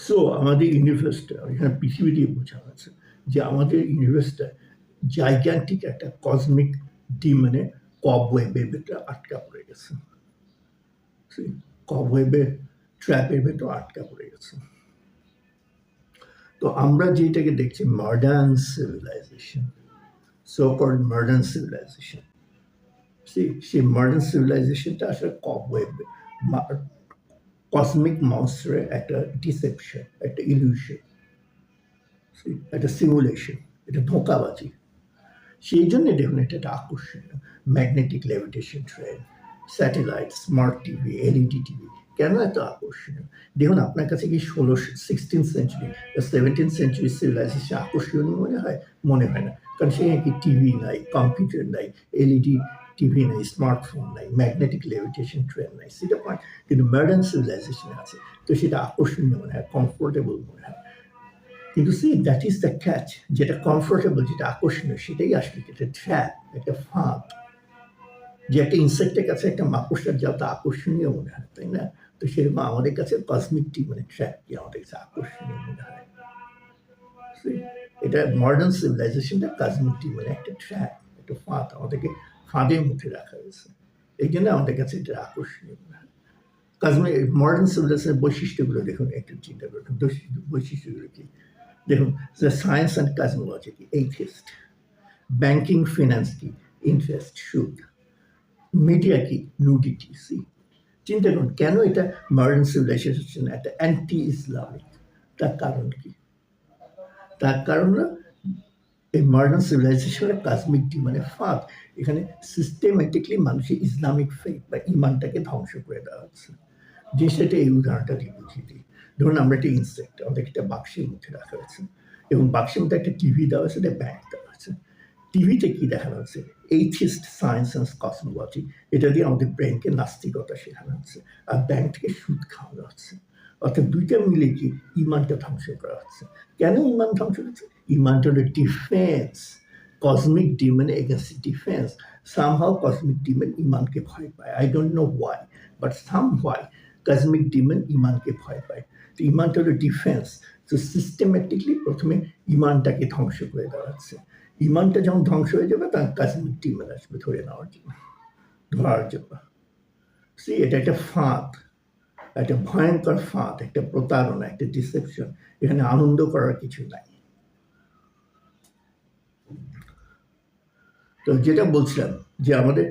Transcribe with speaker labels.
Speaker 1: So আমাদের ইউনিভার্সটা এখানে পৃথিবী দিয়ে বোঝানো আছে যে আমাদের ইউনিভার্সটা জাইগ্যান্টিক একটা কসমিক ডিমনে কবওয়েবের ভেতরে আটকা পড়ে গেছে। কবওয়েবের ট্র্যাপের ভেতর আটকা পড়ে গেছে। তো আমরা যেটাকে দেখছি modern civilisation, so called modern civilisation, সেই মডার্ন সিভিলাইজেশনটা আসলে কবওয়েব কসমিক মনস্টারের একটা ডিসেপশন, একটা ইলিউশন, একটা সিমুলেশন, এটা ধোঁকাবাজি। সেই জন্য দেখুন এটা একটা আকর্ষণীয় magnetic levitation train, satellite, smart TV, LED TV. কেন এত আকর্ষণীয়? দেখুন আপনার কাছে কি 16th century, 17th century civilisation আকর্ষণীয় মনে হয়? মনে হয় না, কারণ সেখানে কি টিভি নাই, কম্পিউটার নাই, এলইডি টিভি নাই, স্মার্টফোন নাই, ম্যাগনেটিক লেভিটেশন ট্রেন নাই, সেটা পয়েন্ট। কিন্তু মডার্ন সিভিলাইজেশন আছে, তো সেটা আকর্ষণীয় মনে হয়, কমফোর্টেবল মনে হয়। কিন্তু দ্যাট ইজ দ্য ক্যাচ, যেটা কমফোর্টেবল, যেটা আকর্ষণীয়, সেটাই আসলে একটা ট্র্যাপ, একটা ফাঁদ। যে একটা ইনসেক্টের কাছে একটা মাকড়সার জালটা আকর্ষণীয় মনে হয়, তাই না? তো সেরকম আমাদের কাছে কসমিক টি মানে ট্র্যাপটি আমাদের কাছে আকর্ষণীয় মনে হয়। এটা মডার্ন সিভিলাইজেশনটা কসমিক টি মানে একটা ট্র্যাপ, একটা ফাঁদ, আমাদেরকে ফাঁদের মধ্যে রাখা হয়েছে। এই জন্য আমাদের কাছে এটা আকর্ষণীয় মনে হয়। কসমিক মডার্ন সিভিলাইজেশনের বৈশিষ্ট্যগুলো দেখুন, একটু চিন্তা করুন বৈশিষ্ট্যগুলো কি। দেখুন, সায়েন্স অ্যান্ড কসমোলজি কি, এইথিস্ট। ব্যাংকিং ফিন্যান্স কি, ইন্টারেস্ট, সুদ। মিডিয়া কি, নুডিটি। চিন্তা করুন কেন এটা মডার্ন সিভিলাইজেশন একটা অ্যান্টি ইসলামিক। তার কারণ কি? তার কারণ এই মডার্ন সিভিলাইজেশনের কসমিক ডি মানে ফাঁদ। এখানে সিস্টেমেটিকলি মানুষের ইসলামিক ফেথ বা ইমানটাকে ধ্বংস করে দেওয়া হচ্ছে। যে সেটা এই উদাহরণটা দিয়ে বুঝিয়ে দিই। ধরুন আমরা একটা ইনসেক্ট, আমাদের একটা বাক্সের মধ্যে রাখা হয়েছে এবং বাক্সের মধ্যে একটা টিভি দেওয়া আছে, একটা ব্যাংক দেওয়া আছে। টিভিতে কি দেখানো হচ্ছে? এইথিস্ট সায়েন্স অ্যান্ড কসমোলজি, এটা দিয়ে আমাদের ব্রেনকে নাস্তিকতা শেখানো হচ্ছে, আর ব্যাংক থেকে সুদ খাওয়ানো হচ্ছে। অর্থাৎ দুইটা মিলে কি ইমানটা ধ্বংস করা হচ্ছে। কেন ইমান ধ্বংস হচ্ছে? ইমানটা হলো defence, cosmic Demon against defence. Somehow cosmic Demon ইমানকে ভয় পায়। I don't know why, but somehow cosmic Demon ইমানকে ভয় পায়। তো ইমানটা হলো ডিফেন্স। তো সিস্টেমেটিকলি প্রথমে ইমানটাকে ধ্বংস করে দেওয়া হচ্ছে। ইমানটা যখন ধ্বংস হয়ে যাবে, তার কসমিক ডিমন আসবে ধরে নেওয়ার জন্য, ধরার জন্য। এটা একটা ফাঁদ, একটা ভয়ঙ্কর ফাঁদ, একটা প্রতারণা, একটা ডিসেপশন। এখানে আনন্দ করার কিছু নাই। তো যেটা বলছিলাম যে আমাদের